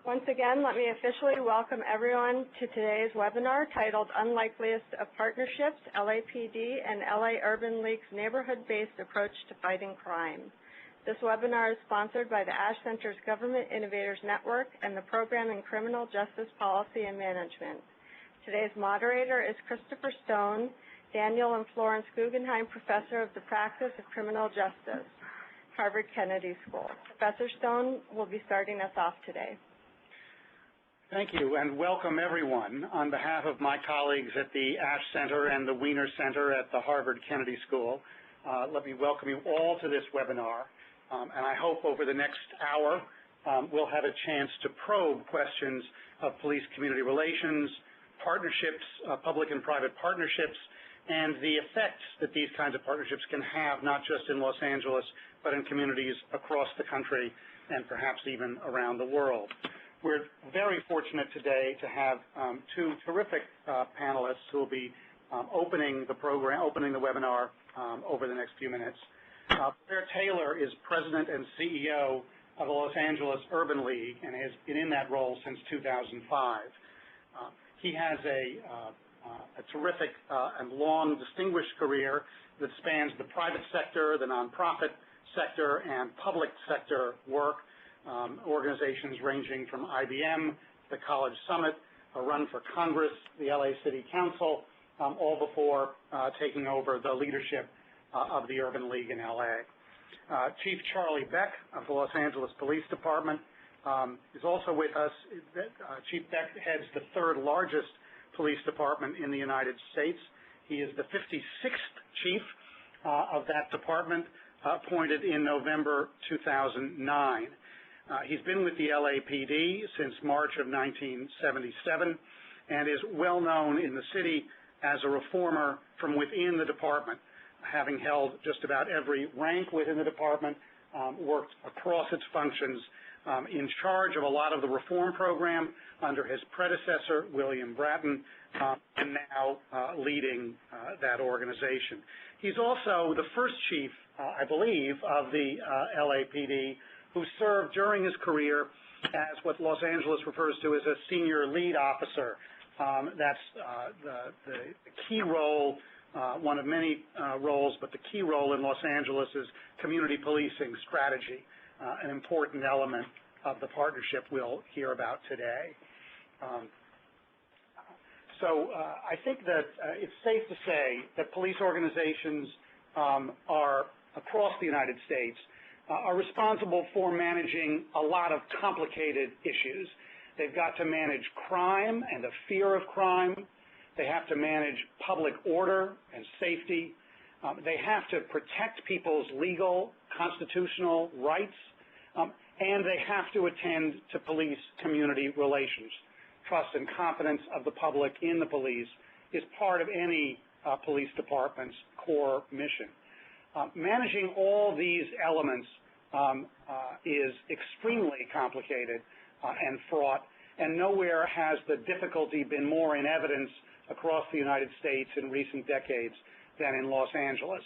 Once again, let me officially welcome everyone to today's webinar titled Unlikeliest of Partnerships, LAPD and LA Urban League's Neighborhood-Based Approach to Fighting Crime. This webinar is sponsored by the Ash Center's Government Innovators Network and the Program in Criminal Justice Policy and Management. Today's moderator is Christopher Stone, Daniel and Florence Guggenheim Professor of the Practice of Criminal Justice, Harvard Kennedy School. Professor Stone will be starting us off today. Thank you, and welcome everyone. On behalf of my colleagues at the Ash Center and the Wiener Center at the Harvard Kennedy School, let me welcome you all to this webinar. And I hope over the next hour we'll have a chance to probe questions of police-community relations, partnerships, public and private partnerships, and the effects that these kinds of partnerships can have not just in Los Angeles, but in communities across the country and perhaps even around the world. We're very fortunate today to have two terrific panelists who will be opening the webinar over the next few minutes. Blair Taylor is President and CEO of the Los Angeles Urban League and has been in that role since 2005. He has a terrific and long distinguished career that spans the private sector, the nonprofit sector, and public sector work. Organizations ranging from IBM, the College Summit, a run for Congress, the LA City Council, all before taking over the leadership of the Urban League in LA. Chief Charlie Beck of the Los Angeles Police Department is also with us. Chief Beck heads the third largest police department in the United States. He is the 56th chief of that department, appointed in November 2009. He's been with the LAPD since March of 1977 and is well known in the city as a reformer from within the department, having held just about every rank within the department, worked across its functions, in charge of a lot of the reform program under his predecessor, William Bratton, and now leading that organization. He's also the first chief, I believe, of the LAPD who served during his career as what Los Angeles refers to as a senior lead officer. That's the key role, one of many roles, but the key role in Los Angeles is community policing strategy, an important element of the partnership we'll hear about today. So I think that it's safe to say that police organizations are across the United States are responsible for managing a lot of complicated issues. They've got to manage crime and the fear of crime. They have to manage public order and safety. They have to protect people's legal, constitutional rights, and they have to attend to police-community relations. Trust and confidence of the public in the police is part of any police department's core mission. Managing all these elements is extremely complicated and fraught, and nowhere has the difficulty been more in evidence across the United States in recent decades than in Los Angeles.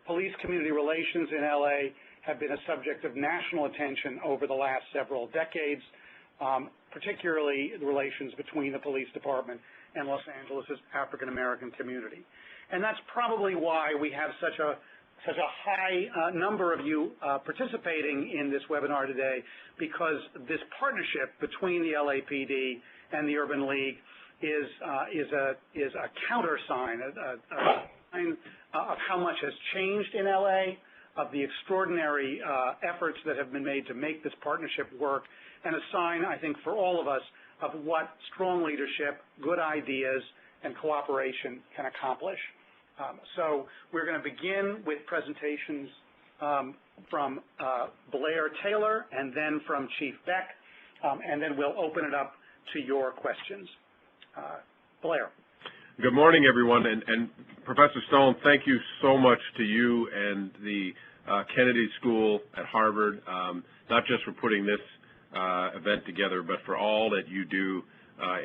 Police community relations in LA have been a subject of national attention over the last several decades, particularly the relations between the police department and Los Angeles' African-American community. And that's probably why we have such a high number of you participating in this webinar today, because this partnership between the LAPD and the Urban League is a countersign, a sign of how much has changed in LA, of the extraordinary efforts that have been made to make this partnership work, and a sign, I think, for all of us of what strong leadership, good ideas, and cooperation can accomplish. So we're going to begin with presentations from Blair Taylor and then from Chief Beck, and then we'll open it up to your questions. Blair. Good morning, everyone, and Professor Stone, thank you so much to you and the Kennedy School at Harvard, not just for putting this event together, but for all that you do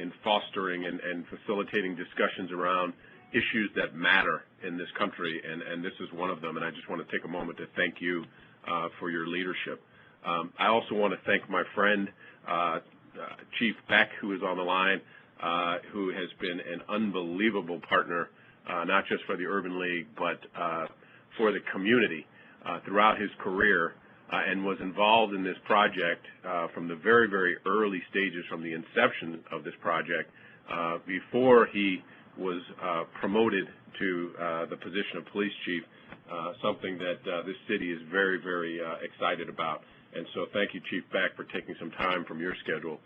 in fostering and facilitating discussions around issues that matter in this country, and this is one of them, and I just want to take a moment to thank you for your leadership. I also want to thank my friend Chief Beck, who is on the line, who has been an unbelievable partner, not just for the Urban League, but for the community throughout his career, and was involved in this project from the very, very early stages, from the inception of this project, before he was promoted to the position of police chief, something that this city is very, very excited about. And so thank you, Chief Beck, for taking some time from your schedule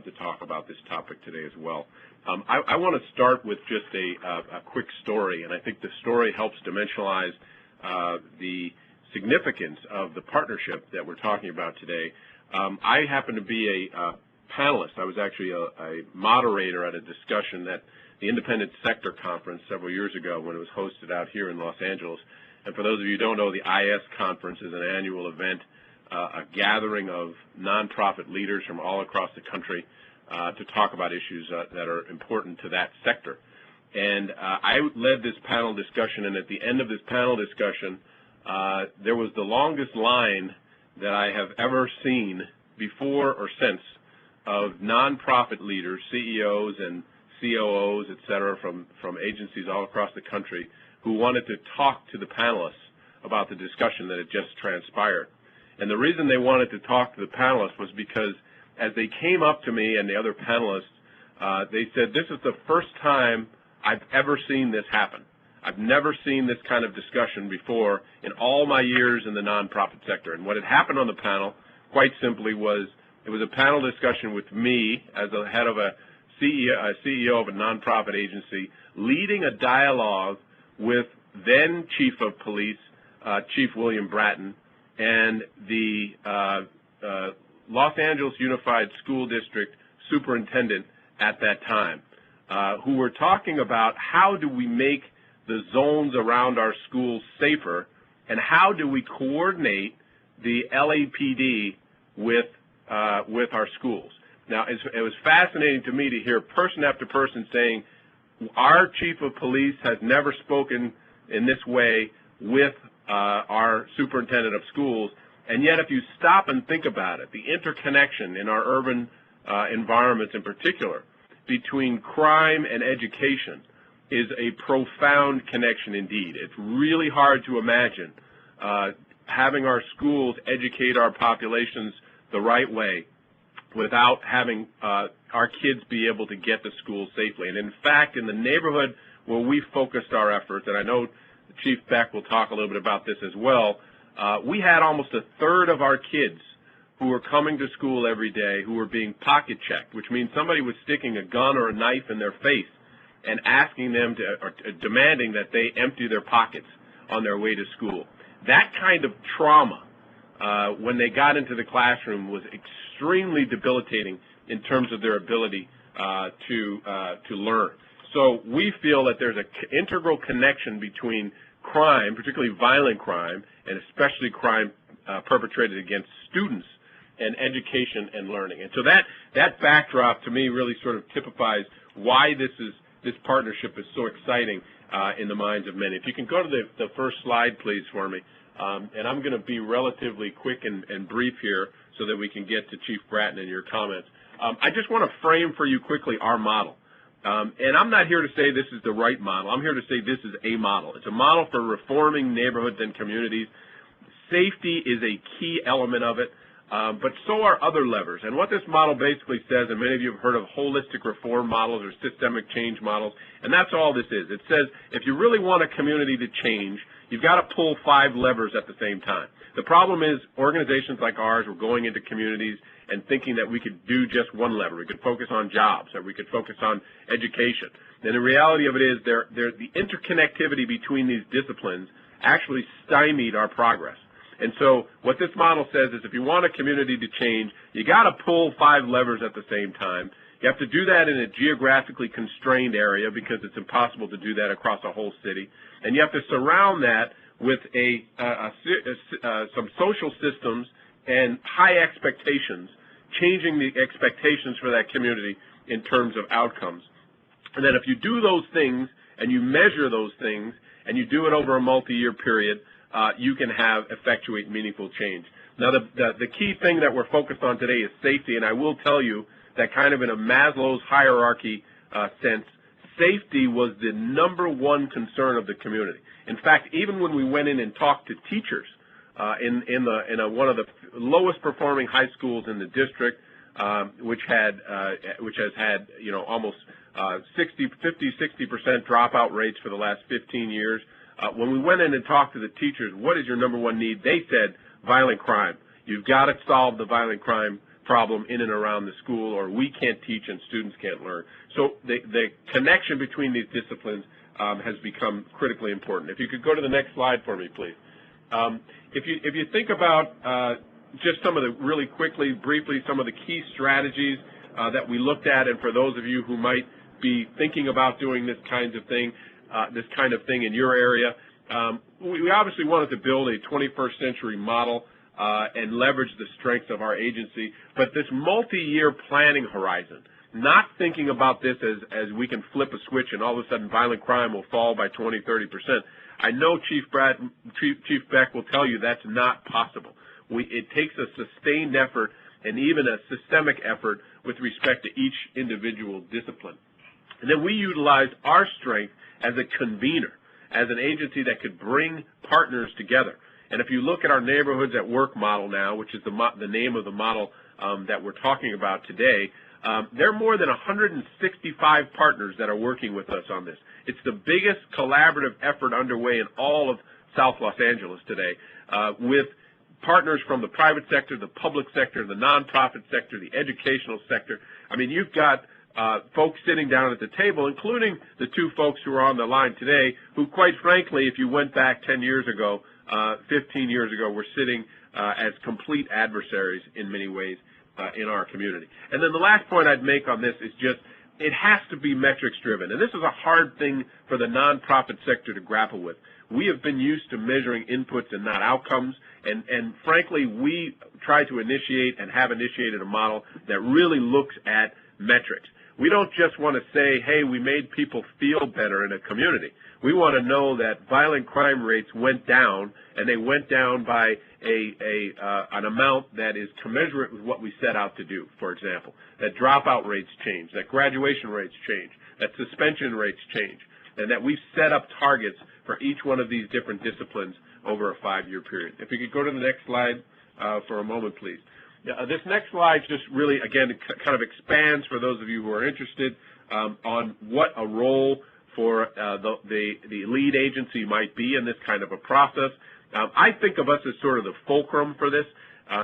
to talk about this topic today as well. I want to start with just a quick story, and I think the story helps dimensionalize the significance of the partnership that we're talking about today. I happen to be a panelist. I was actually a moderator at a discussion at the Independent Sector Conference several years ago when it was hosted out here in Los Angeles. And for those of you who don't know, the IS Conference is an annual event, a gathering of nonprofit leaders from all across the country to talk about issues that are important to that sector. And I led this panel discussion, and at the end of this panel discussion, there was the longest line that I have ever seen before or since of nonprofit leaders, CEOs and COOs, et cetera, from agencies all across the country who wanted to talk to the panelists about the discussion that had just transpired. And the reason they wanted to talk to the panelists was because as they came up to me and the other panelists, they said, this is the first time I've ever seen this happen. I've never seen this kind of discussion before in all my years in the nonprofit sector. And what had happened on the panel, quite simply, was it was a panel discussion with me as the head of a CEO of a nonprofit agency, leading a dialogue with then Chief of Police, Chief William Bratton, and the Los Angeles Unified School District Superintendent at that time, who were talking about how do we make the zones around our schools safer, and how do we coordinate the LAPD with our schools. Now, it was fascinating to me to hear person after person saying, our chief of police has never spoken in this way with our superintendent of schools, and yet if you stop and think about it, the interconnection in our urban environments in particular between crime and education is a profound connection indeed. It's really hard to imagine having our schools educate our populations the right way without having our kids be able to get to school safely. And in fact, in the neighborhood where we focused our efforts, and I know Chief Beck will talk a little bit about this as well, we had almost a third of our kids who were coming to school every day who were being pocket checked, which means somebody was sticking a gun or a knife in their face and asking them to, or demanding that they empty their pockets on their way to school. That kind of trauma, when they got into the classroom, was extremely debilitating in terms of their ability to learn. So we feel that there's an integral connection between crime, particularly violent crime, and especially crime perpetrated against students, and education and learning. And so that backdrop to me really sort of typifies why this partnership is so exciting in the minds of many. If you can go to the first slide, please, for me. And I'm going to be relatively quick and brief here so that we can get to Chief Bratton and your comments. I just want to frame for you quickly our model. And I'm not here to say this is the right model. I'm here to say this is a model. It's a model for reforming neighborhoods and communities. Safety is a key element of it, but so are other levers. And what this model basically says, and many of you have heard of holistic reform models or systemic change models, and that's all this is. It says if you really want a community to change, you've got to pull 5 levers at the same time. The problem is organizations like ours were going into communities and thinking that we could do just one lever. We could focus on jobs, or we could focus on education. And the reality of it is the interconnectivity between these disciplines actually stymied our progress. And so what this model says is if you want a community to change, you got to pull 5 levers at the same time. You have to do that in a geographically constrained area because it's impossible to do that across a whole city. And you have to surround that with some social systems and high expectations, changing the expectations for that community in terms of outcomes. And then if you do those things and you measure those things and you do it over a multi-year period, you can effectuate meaningful change. Now, the key thing that we're focused on today is safety, and I will tell you that kind of in a Maslow's hierarchy sense, safety was the #1 concern of the community. In fact, even when we went in and talked to teachers in one of the lowest performing high schools in the district, which has had almost 50-60% dropout rates for the last 15 years. When we went in and talked to the teachers, what is your #1 need? They said violent crime. You've got to solve the violent crime problem in and around the school, or we can't teach and students can't learn. So the connection between these disciplines has become critically important. If you could go to the next slide for me, please. If you think about just some of the, really quickly, briefly, some of the key strategies that we looked at, and for those of you who might be thinking about doing this kind of thing in your area, we obviously wanted to build a 21st century model and leverage the strengths of our agency, but this multi-year planning horizon, not thinking about this as we can flip a switch and all of a sudden violent crime will fall by 20-30%. I know Chief Beck will tell you that's not possible. It takes a sustained effort and even a systemic effort with respect to each individual discipline. And then we utilized our strength as a convener, as an agency that could bring partners together. And if you look at our Neighborhoods at Work model now, which is the name of the model that we're talking about today, there are more than 165 partners that are working with us on this. It's the biggest collaborative effort underway in all of South Los Angeles today, with partners from the private sector, the public sector, the nonprofit sector, the educational sector. I mean, you've got folks sitting down at the table, including the two folks who are on the line today, who, quite frankly, if you went back 10 years ago, 15 years ago, were sitting as complete adversaries in many ways in our community. And then the last point I'd make on this is just it has to be metrics driven. And this is a hard thing for the nonprofit sector to grapple with. We have been used to measuring inputs and not outcomes, and frankly, we try to initiate and have initiated a model that really looks at metrics. We don't just want to say, hey, we made people feel better in a community. We want to know that violent crime rates went down, and they went down by an amount that is commensurate with what we set out to do, for example, that dropout rates change, that graduation rates change, that suspension rates change, and that we've set up targets for each one of these different disciplines over a 5-year period. If you could go to the next slide for a moment, please. This next slide just really, again, kind of expands for those of you who are interested on what a role for the lead agency might be in this kind of a process. I think of us as sort of the fulcrum for this,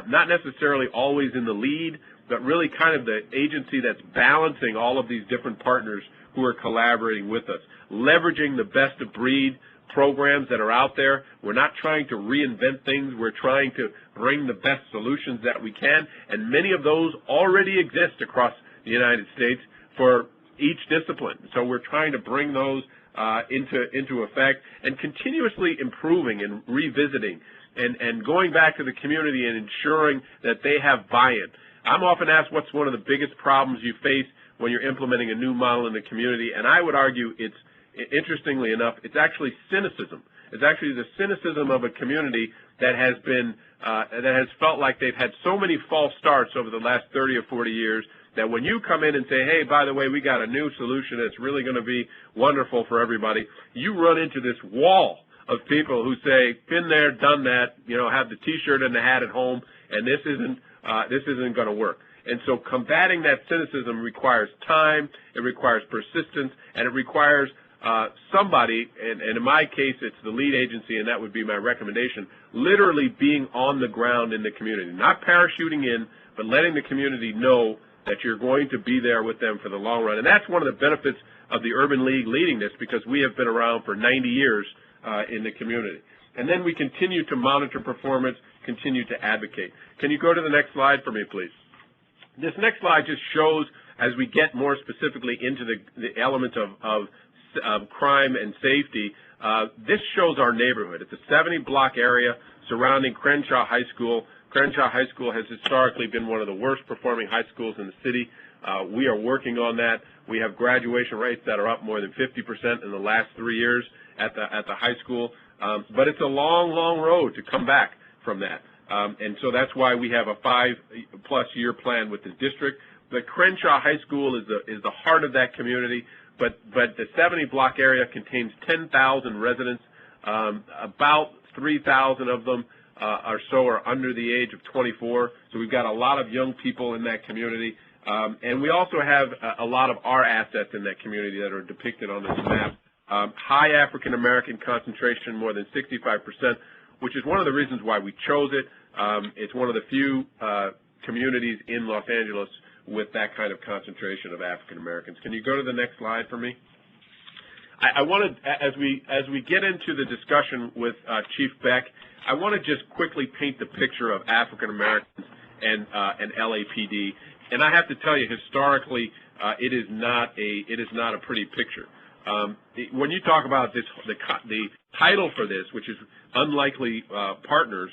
not necessarily always in the lead, but really kind of the agency that's balancing all of these different partners who are collaborating with us, leveraging the best of breed programs that are out there. We're not trying to reinvent things. We're trying to bring the best solutions that we can, and many of those already exist across the United States for each discipline. So we're trying to bring those into effect and continuously improving and revisiting and going back to the community and ensuring that they have buy-in. I'm often asked what's one of the biggest problems you face when you're implementing a new model in the community, and I would argue it's, interestingly enough, it's actually cynicism. It's actually the cynicism of a community that has been, that has felt like they've had so many false starts over the last 30 or 40 years that when you come in and say, hey, by the way, we got a new solution that's really going to be wonderful for everybody, you run into this wall of people who say, been there, done that, have the T-shirt and the hat at home, and this isn't going to work. And so combating that cynicism requires time, it requires persistence, and it requires somebody, and in my case it's the lead agency, and that would be my recommendation, literally being on the ground in the community, not parachuting in, but letting the community know that you're going to be there with them for the long run. And that's one of the benefits of the Urban League leading this, because we have been around for 90 years in the community. And then we continue to monitor performance, continue to advocate. Can you go to the next slide for me, please? This next slide just shows, as we get more specifically into the elements of crime and safety, this shows our neighborhood. It's a 70-block area surrounding Crenshaw High School. Crenshaw High School has historically been one of the worst performing high schools in the city. We are working on that. We have graduation rates that are up more than 50% in the last 3 years at the high school. But it's a long, long road to come back from that. And so that's why we have a 5+ year plan with the district. The Crenshaw High School is the heart of that community, but the 70 block area contains 10,000 residents. About 3,000 of them or so are under the age of 24, so we've got a lot of young people in that community. And we also have a lot of our assets in that community that are depicted on this map. High African American concentration, more than 65%, which is one of the reasons why we chose it. It's one of the few communities in Los Angeles with that kind of concentration of African Americans. Can you go to the next slide for me? I wanted, as we get into the discussion with Chief Beck, I want to just quickly paint the picture of African Americans and LAPD. And I have to tell you, historically, it is not a pretty picture. When you talk about this, the title for this, which is Unlikely Partners,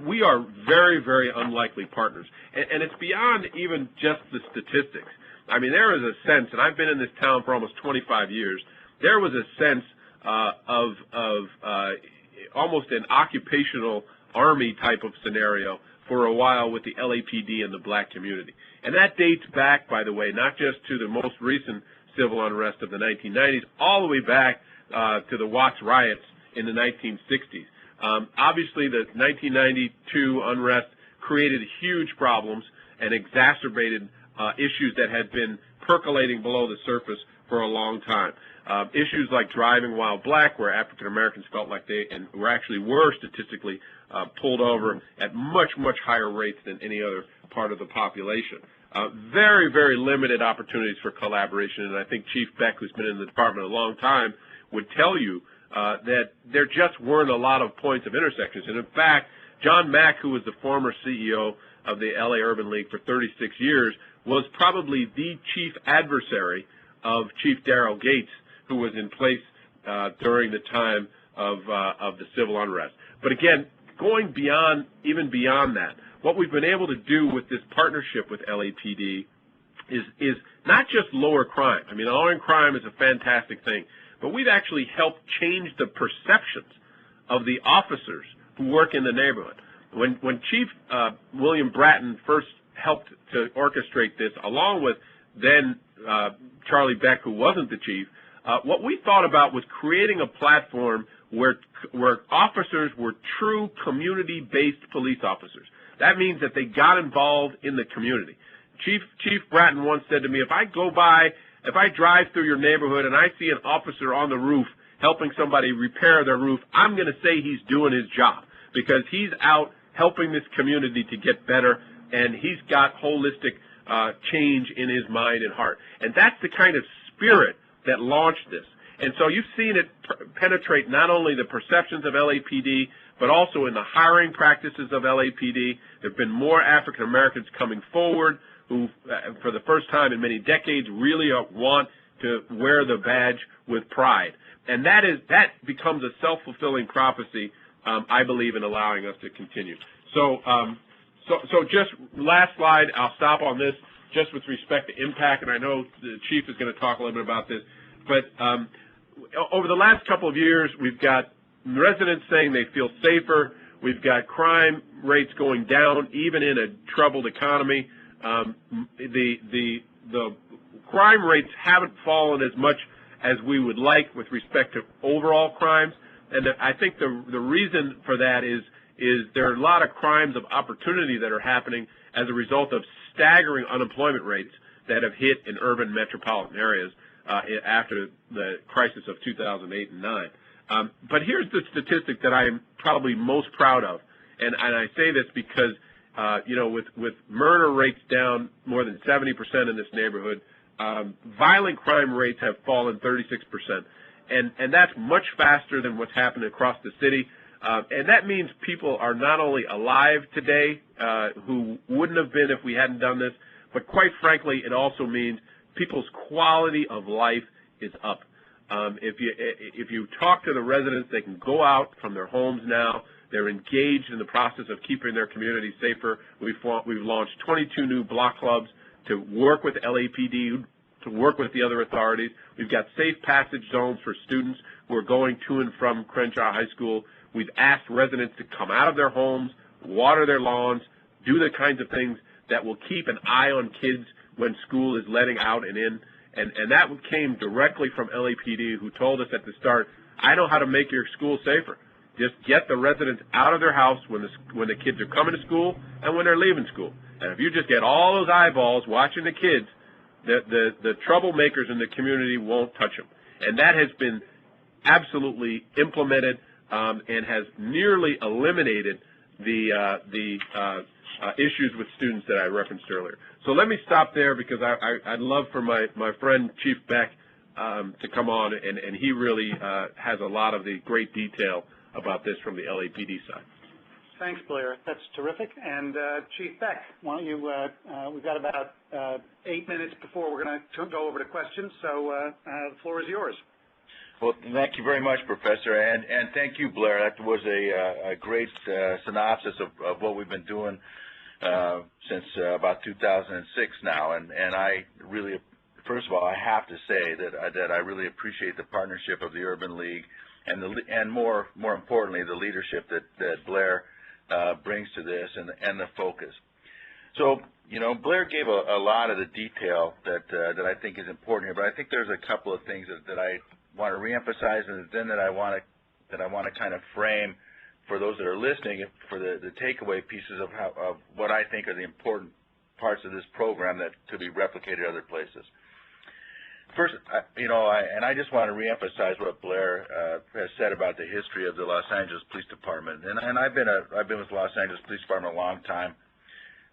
we are very, very unlikely partners. And it's beyond even just the statistics. I mean, there is a sense, and I've been in this town for almost 25 years, there was a sense of almost an occupational army type of scenario for a while with the LAPD and the black community. And that dates back, by the way, not just to the most recent civil unrest of the 1990s, all the way back to the Watts riots in the 1960s. Obviously, the 1992 unrest created huge problems and exacerbated issues that had been percolating below the surface for a long time. Issues like driving while black, where African Americans felt like they were statistically pulled over at much, much higher rates than any other part of the population. Very, very limited opportunities for collaboration, and I think Chief Beck, who's been in the department a long time, would tell you that there just weren't a lot of points of intersections. And in fact, John Mack, who was the former CEO of the LA Urban League for 36 years, was probably the chief adversary of Chief Darrell Gates, who was in place during the time of the civil unrest. But again, going beyond, even beyond that, what we've been able to do with this partnership with LAPD is not just lower crime. I mean, lowering crime is a fantastic thing, but we've actually helped change the perceptions of the officers who work in the neighborhood. When Chief William Bratton first helped to orchestrate this, along with then Charlie Beck, who wasn't the chief, what we thought about was creating a platform where officers were true community-based police officers. That means that they got involved in the community. Chief Bratton once said to me, if I drive through your neighborhood and I see an officer on the roof helping somebody repair their roof, I'm going to say he's doing his job because he's out helping this community to get better, and he's got holistic change in his mind and heart. And that's the kind of spirit that launched this. And so you've seen it penetrate not only the perceptions of LAPD, but also in the hiring practices of LAPD. There have been more African Americans coming forward who, for the first time in many decades, really want to wear the badge with pride. And that becomes a self-fulfilling prophecy, I believe, in allowing us to continue. So just last slide, I'll stop on this, just with respect to impact, and I know the Chief is going to talk a little bit about this, but over the last couple of years, we've got residents saying they feel safer. We've got crime rates going down, even in a troubled economy. The crime rates haven't fallen as much as we would like with respect to overall crimes, and I think the reason for that is there are a lot of crimes of opportunity that are happening as a result of staggering unemployment rates that have hit in urban metropolitan areas after the crisis of 2008 and 9. But here's the statistic that I'm probably most proud of, and I say this because, with murder rates down more than 70% in this neighborhood, violent crime rates have fallen 36%, and that's much faster than what's happened across the city. And that means people are not only alive today who wouldn't have been if we hadn't done this, but quite frankly, it also means people's quality of life is up. If you talk to the residents, they can go out from their homes now. They're engaged in the process of keeping their community safer. We've launched 22 new block clubs to work with LAPD, to work with the other authorities. We've got safe passage zones for students who are going to and from Crenshaw High School. We've asked residents to come out of their homes water their lawns, do the kinds of things that will keep an eye on kids when school is letting out and in. And that came directly from LAPD, who told us at the start, I know how to make your school safer. Just get the residents out of their house when the kids are coming to school and when they're leaving school. And if you just get all those eyeballs watching the kids, the troublemakers in the community won't touch them. And that has been absolutely implemented and has nearly eliminated the issues with students that I referenced earlier. So let me stop there because I'd love for my friend Chief Beck to come on, and he really has a lot of the great detail about this from the LAPD side. Thanks, Blair. That's terrific. And Chief Beck, why don't you, we've got about 8 minutes before we're going to go over to questions, so the floor is yours. Well, thank you very much, Professor, and thank you, Blair. That was a great synopsis of what we've been doing since about 2006 now, and I really, first of all, I have to say that I really appreciate the partnership of the Urban League and more importantly, the leadership that Blair brings to this and the focus. So, you know, Blair gave a lot of the detail that I think is important here, but I think there's a couple of things that I want to reemphasize, and then that I want to kind of frame for those that are listening for the takeaway pieces of what I think are the important parts of this program that could be replicated other places. First, I just want to reemphasize what Blair has said about the history of the Los Angeles Police Department, and I've been with the Los Angeles Police Department a long time.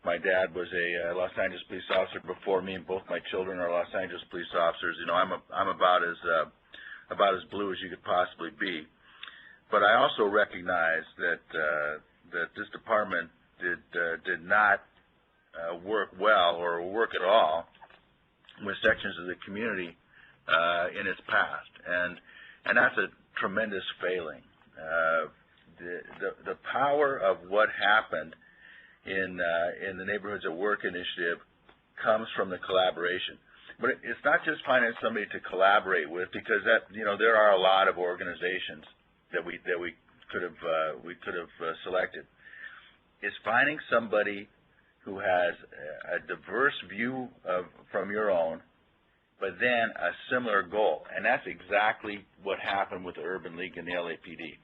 My dad was a Los Angeles police officer before me, and both my children are Los Angeles police officers. You know, I'm about as blue as you could possibly be. But I also recognize that this department did not work well or work at all with sections of the community in its past, and that's a tremendous failing. The power of what happened in the Neighborhoods at Work initiative comes from the collaboration. But it's not just finding somebody to collaborate with, because there are a lot of organizations that we could have selected. It's finding somebody who has a diverse view from your own, but then a similar goal, and that's exactly what happened with the Urban League and the LAPD.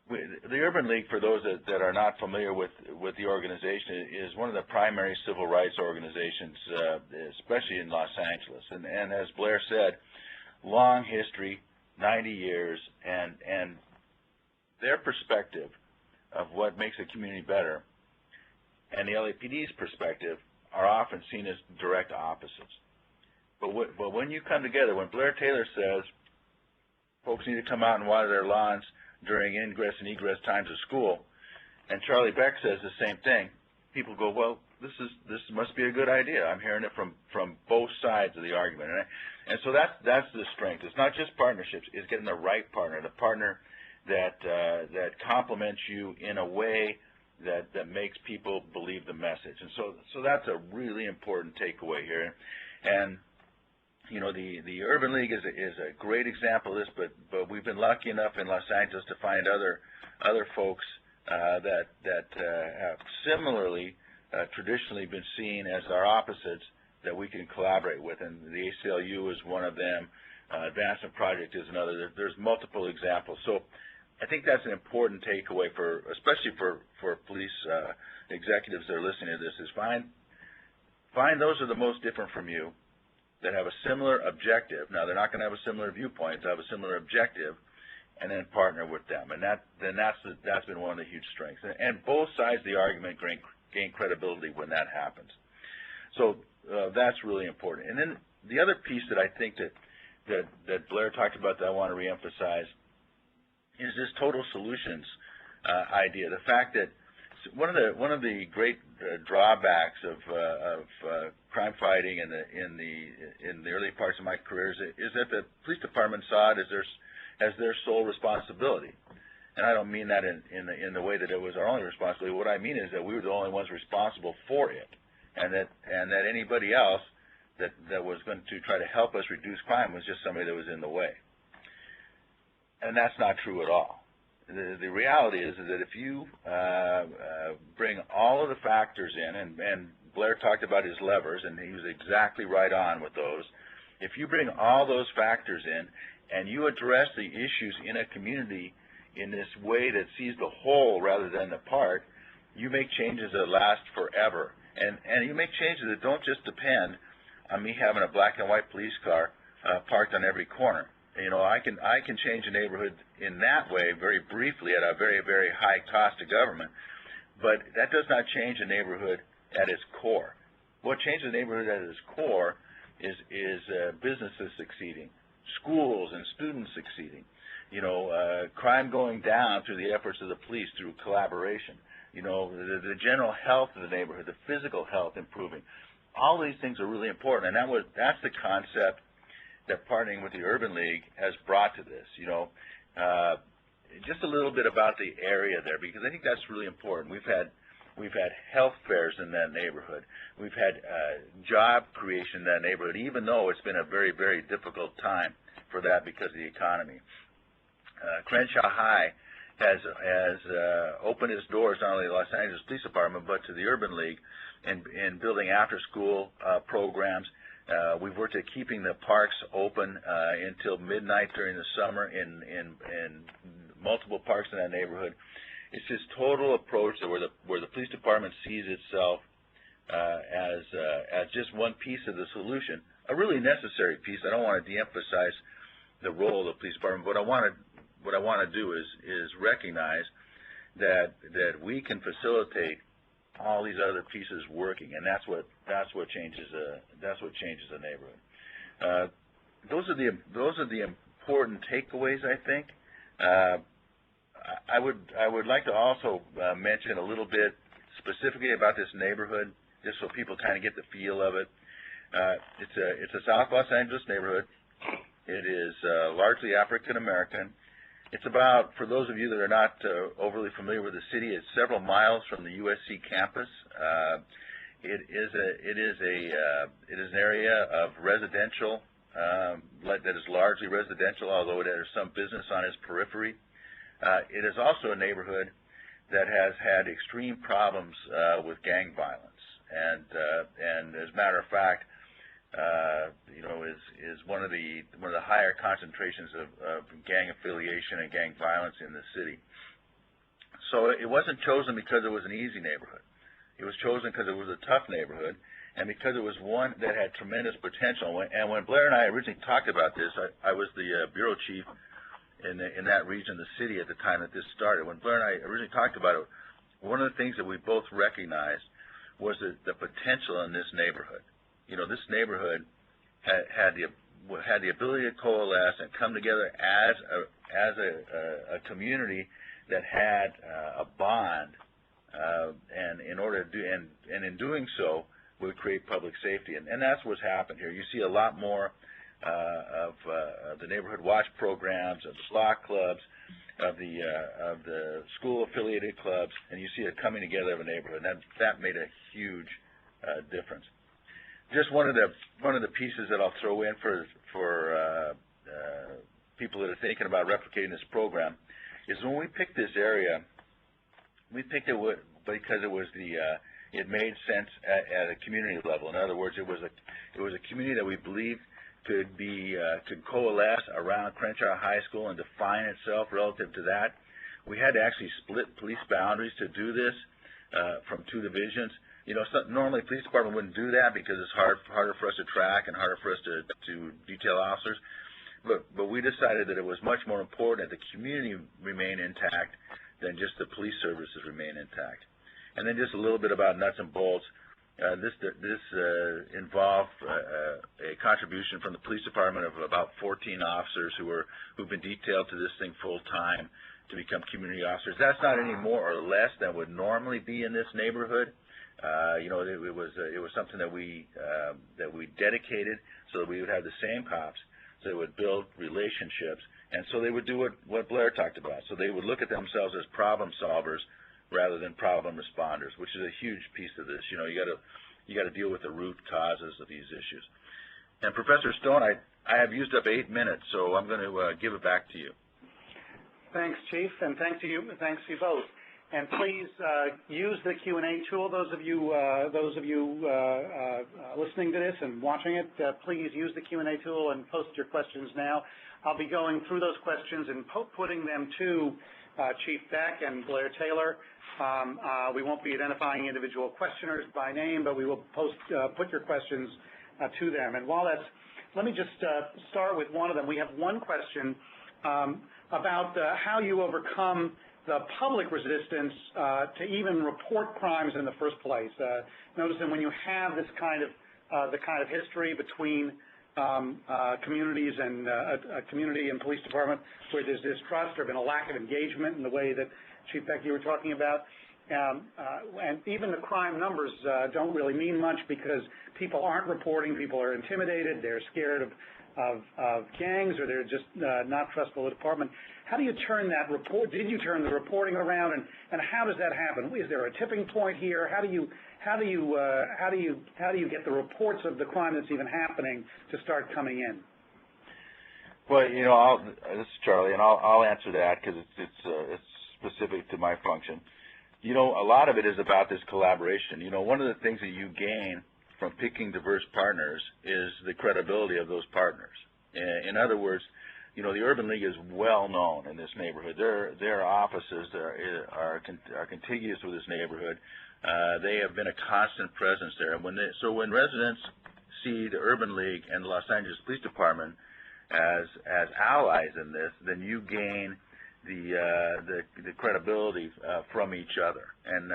The Urban League, for those that are not familiar with the organization, is one of the primary civil rights organizations, especially in Los Angeles. And as Blair said, long history, 90 years, and their perspective of what makes a community better and the LAPD's perspective are often seen as direct opposites. But when you come together, when Blair Taylor says folks need to come out and water their lawns during ingress and egress times of school, and Charlie Beck says the same thing, people go, well, this must be a good idea. I'm hearing it from both sides of the argument, and so that's the strength. It's not just partnerships; it's getting the right partner, the partner that complements you in a way that makes people believe the message. And so that's a really important takeaway here. And you know, the Urban League is a great example of this, but we've been lucky enough in Los Angeles to find other folks that have similarly traditionally been seen as our opposites that we can collaborate with, and the ACLU is one of them. Advancement Project is another. There's multiple examples. So I think that's an important takeaway especially for police executives that are listening to this, is find those who are the most different from you, that have a similar objective. Now, they're not going to have a similar viewpoint, they have a similar objective, and then partner with them. And that's been one of the huge strengths. And both sides of the argument gain credibility when that happens. So that's really important. And then the other piece that I think that Blair talked about that I want to reemphasize is this total solutions idea. The fact that one of the great drawbacks of crime fighting in the early parts of my career is that the police department saw it as their sole responsibility. And I don't mean that in the way that it was our only responsibility. What I mean is that we were the only ones responsible for it, and that anybody else that was going to try to help us reduce crime was just somebody that was in the way. And that's not true at all. the reality is that if you bring all of the factors in, and Blair talked about his levers, and he was exactly right on with those. If you bring all those factors in and you address the issues in a community in this way that sees the whole rather than the part, you make changes that last forever. And you make changes that don't just depend on me having a black and white police car parked on every corner. You know, I can change a neighborhood in that way very briefly at a very, very high cost to government, but that does not change a neighborhood at its core. What changes a neighborhood at its core is businesses succeeding, schools and students succeeding, you know, crime going down through the efforts of the police through collaboration, you know, the general health of the neighborhood, the physical health improving. All these things are really important, and that's the concept that partnering with the Urban League has brought to this. You know, just a little bit about the area there, because I think that's really important. We've had health fairs in that neighborhood. We've had job creation in that neighborhood, even though it's been a very, very difficult time for that because of the economy. Crenshaw High has opened its doors not only to the Los Angeles Police Department but to the Urban League in building after-school programs. We've worked at keeping the parks open until midnight during the summer in multiple parks in that neighborhood. It's this total approach where the police department sees itself as just one piece of the solution, a really necessary piece. I don't want to de-emphasize the role of the police department, but what I want to do is recognize that we can facilitate all these other pieces working, and that's what changes a neighborhood. Those are the important takeaways, I think. I would like to also mention a little bit specifically about this neighborhood, just so people kind of get the feel of it. It's a South Los Angeles neighborhood. It is largely African American. It's about, for those of you that are not overly familiar with the city, it's several miles from the USC campus. It is an area of residential that is largely residential, although it has some business on its periphery. It is also a neighborhood that has had extreme problems with gang violence, and as a matter of fact, you know, is one of the higher concentrations of gang affiliation and gang violence in the city. So it wasn't chosen because it was an easy neighborhood. It was chosen because it was a tough neighborhood, and because it was one that had tremendous potential. And when Blair and I originally talked about this, I was the bureau chief in that region of the city at the time that this started. When Blair and I originally talked about it, one of the things that we both recognized was the potential in this neighborhood. You know, this neighborhood had the ability to coalesce and come together as a community that had a bond, and in order to do and in doing so would create public safety, and that's what's happened here. You see a lot more of the neighborhood watch programs, of the block clubs, of the school affiliated clubs, and you see a coming together of a neighborhood. And that made a huge difference. Just one of the pieces that I'll throw in for people that are thinking about replicating this program is when we picked this area, we picked it because it made sense at a community level. In other words, it was a community that we believed could coalesce around Crenshaw High School and define itself relative to that. We had to actually split police boundaries to do this from two divisions. You know, normally police department wouldn't do that because it's harder for us to track and harder for us to detail officers. But we decided that it was much more important that the community remain intact than just the police services remain intact. And then just a little bit about nuts and bolts. This involved a contribution from the police department of about 14 officers who've been detailed to this thing full time to become community officers. That's not any more or less than would normally be in this neighborhood. You know, it was something that we dedicated so that we would have the same cops, so they would build relationships, and so they would do what Blair talked about. So they would look at themselves as problem solvers rather than problem responders, which is a huge piece of this. You know, you got to deal with the root causes of these issues. And Professor Stone, I have used up 8 minutes, so I'm going to give it back to you. Thanks, Chief, and thanks to you both. And please use the Q&A tool. Those of you listening to this and watching it, please use the Q&A tool and post your questions now. I'll be going through those questions and putting them to Chief Beck and Blair Taylor. We won't be identifying individual questioners by name, but we will put your questions to them. And while that's, let me just start with one of them. We have one question about how you overcome the public resistance to even report crimes in the first place. Notice that when you have this kind of history between communities and a community and police department where there's distrust or been a lack of engagement in the way that Chief Beck you were talking about, and even the crime numbers don't really mean much because people aren't reporting, people are intimidated, they're scared of gangs, or they're just not trustful of the department. How do you turn that report? Did you turn the reporting around, and how does that happen? Is there a tipping point here? How do you get the reports of the crime that's even happening to start coming in? Well, you know, this is Charlie, and I'll answer that because it's specific to my function. You know, a lot of it is about this collaboration. You know, one of the things that you gain from picking diverse partners is the credibility of those partners. In other words, you know, the Urban League is well known in this neighborhood. Their offices are contiguous with this neighborhood. They have been a constant presence there. So when residents see the Urban League and the Los Angeles Police Department as allies in this, then you gain the credibility from each other, and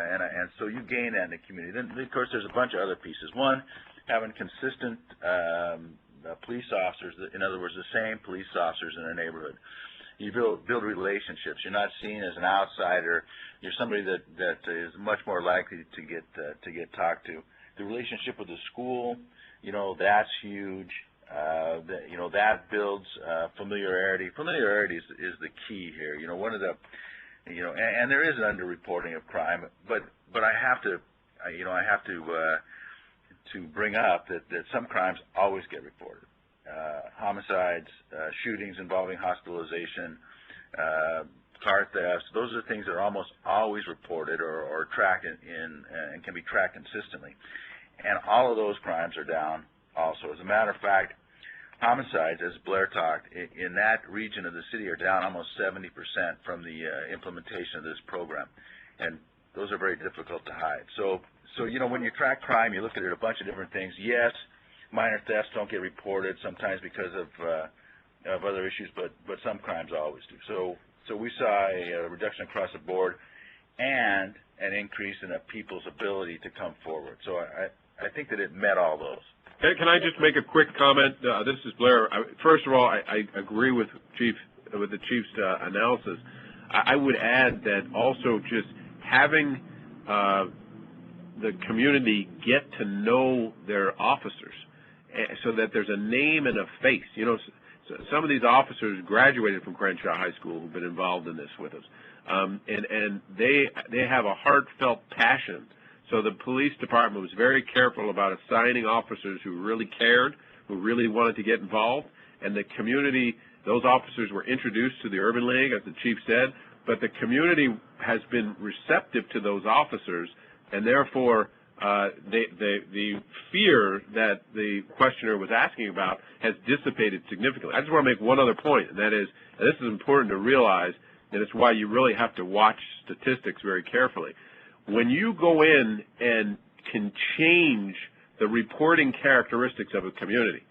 so you gain that in the community. Then, of course, there's a bunch of other pieces. One, having consistent police officers, in other words, the same police officers in a neighborhood. You build relationships. You're not seen as an outsider. You're somebody that is much more likely to get talked to. The relationship with the school, you know, that's huge. You know, that builds familiarity. Familiarity is the key here. You know, one of the, you know, and there is an underreporting of crime, but I have to, you know, to bring up that some crimes always get reported. Homicides, shootings involving hospitalization, car thefts, those are things that are almost always reported or tracked and can be tracked consistently. And all of those crimes are down also. As a matter of fact, homicides, as Blair talked, in that region of the city are down almost 70% from the implementation of this program. And those are very difficult to hide. So you know, when you track crime, you look at it a bunch of different things. Yes, minor thefts don't get reported sometimes because of other issues, but some crimes always do. So we saw a reduction across the board and an increase in people's ability to come forward. So I think that it met all those. Can I just make a quick comment? This is Blair. First of all, I agree with the Chief's analysis. I would add that also just having the community get to know their officers so that there's a name and a face. You know, some of these officers graduated from Crenshaw High School who've been involved in this with us, and they have a heartfelt passion. So the police department was very careful about assigning officers who really cared, who really wanted to get involved, and the community, those officers were introduced to the Urban League, as the Chief said, but the community has been receptive to those officers, and therefore the fear that the questioner was asking about has dissipated significantly. I just want to make one other point, and that is, and this is important to realize, and it's why you really have to watch statistics very carefully. When you go in and can change the reporting characteristics of a community,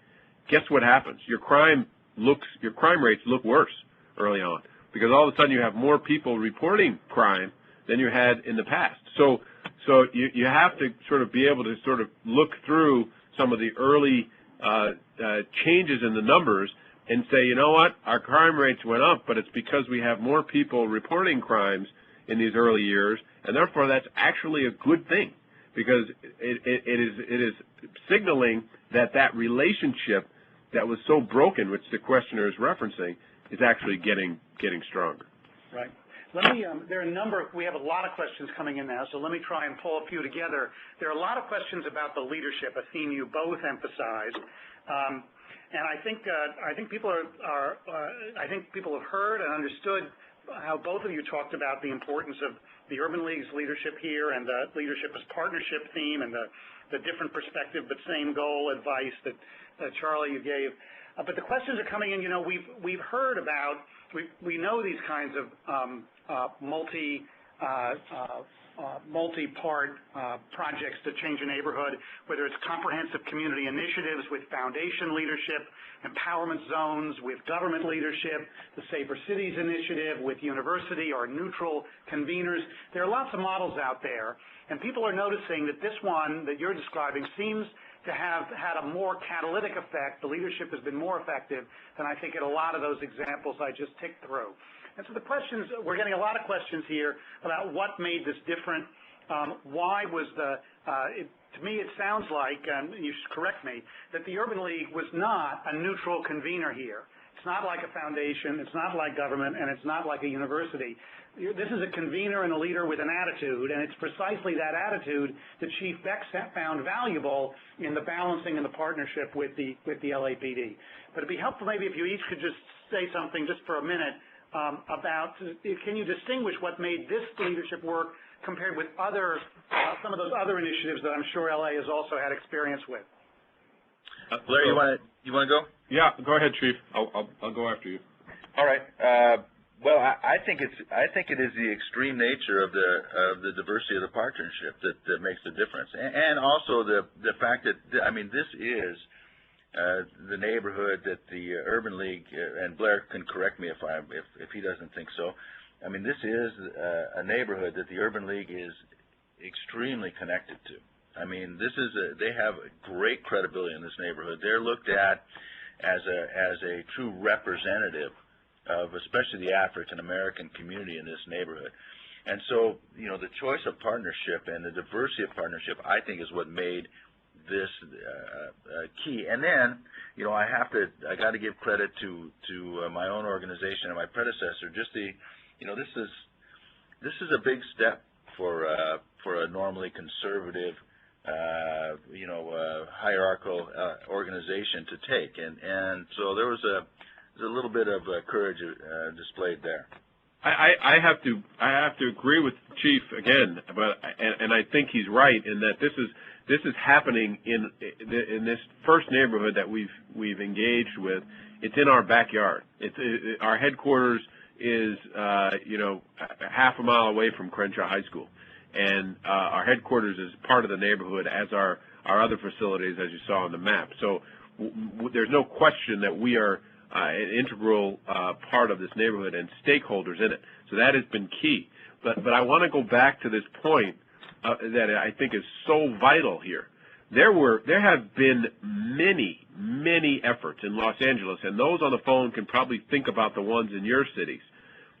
guess what happens? Your crime rates look worse early on because all of a sudden you have more people reporting crime than you had in the past. So you have to sort of be able to sort of look through some of the early changes in the numbers and say, you know what, our crime rates went up, but it's because we have more people reporting crimes in these early years, and therefore that's actually a good thing because it is signaling that relationship that was so broken, which the questioner is referencing, is actually getting stronger. Right. There are we have a lot of questions coming in now, so let me try and pull a few together. There are a lot of questions about the leadership, a theme you both emphasized. And I think people have heard and understood how both of you talked about the importance of the Urban League's leadership here and the leadership as partnership theme and the different perspective but same goal advice that Charlie, you gave. But the questions are coming in. You know, we've heard about, we know these kinds of multi-part projects to change a neighborhood, whether it's comprehensive community initiatives with foundation leadership, empowerment zones with government leadership, the Safer Cities Initiative with university or neutral conveners. There are lots of models out there, and people are noticing that this one that you're describing seems to have had a more catalytic effect. The leadership has been more effective than I think in a lot of those examples I just ticked through. And so the questions, we're getting a lot of questions here about what made this different. Why was to me it sounds like, and you should correct me, that the Urban League was not a neutral convener here. It's not like a foundation, it's not like government, and it's not like a university. This is a convener and a leader with an attitude, and it's precisely that attitude that Chief Beck found valuable in the balancing and the partnership with the LAPD. But it'd be helpful maybe if you each could just say something just for a minute about, can you distinguish what made this leadership work compared with some of those other initiatives that I'm sure LA has also had experience with? Larry, you want to go? Yeah, go ahead, Chief. I'll go after you. All right. Well, I think it is the extreme nature of the diversity of the partnership that makes the difference, and also the fact that this is the neighborhood that the Urban League, and Blair can correct me if he doesn't think so. I mean, this is a neighborhood that the Urban League is extremely connected to. I mean, they have great credibility in this neighborhood. They're looked at as a true representative of especially the African American community in this neighborhood. And so, you know, the choice of partnership and the diversity of partnership, I think, is what made this key. And then, you know, I got to give credit to my own organization and my predecessor. Just this is a big step for a normally conservative, hierarchical organization to take. And so there was a little bit of courage displayed there. I have to agree with Chief again, and I think he's right in that this is happening in this first neighborhood that we've engaged with. It's in our backyard. Our headquarters is half a mile away from Crenshaw High School, and our headquarters is part of the neighborhood as our other facilities, as you saw on the map. So there's no question that we are an integral part of this neighborhood and stakeholders in it. So that has been key. But I want to go back to this point that I think is so vital here. There have been many efforts in Los Angeles, and those on the phone can probably think about the ones in your cities,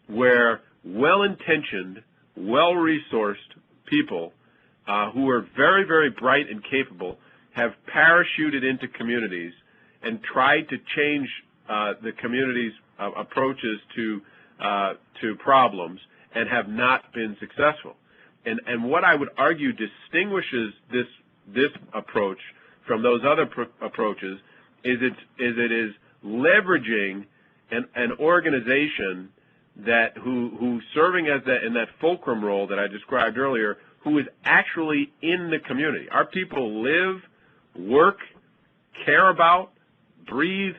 where well-intentioned, well-resourced people who are very, very bright and capable have parachuted into communities and tried to change the community's approaches to problems and have not been successful. And what I would argue distinguishes this approach from those other approaches is it is leveraging an organization who's serving as in that fulcrum role that I described earlier, who is actually in the community. Our people live, work, care about, breathe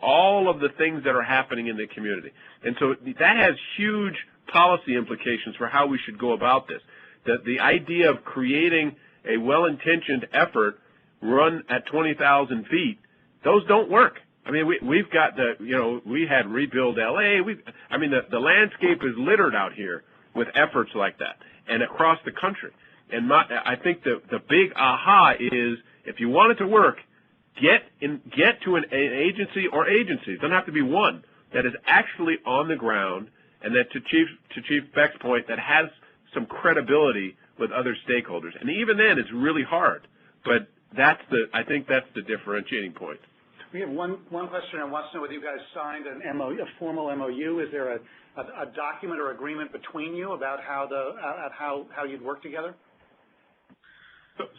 all of the things that are happening in the community. And so that has huge policy implications for how we should go about this. The idea of creating a well-intentioned effort run at 20,000 feet, those don't work. I mean, we've got we had Rebuild LA. The landscape is littered out here with efforts like that and across the country. And I think the big aha is, if you want it to work, get to an agency or agencies, doesn't have to be one, that is actually on the ground, and that to Chief Beck's point, that has some credibility with other stakeholders. And even then, it's really hard. But I think that's the differentiating point. We have one question. I want to know whether you guys signed a formal MOU. Is there a document or agreement between you about how you'd work together?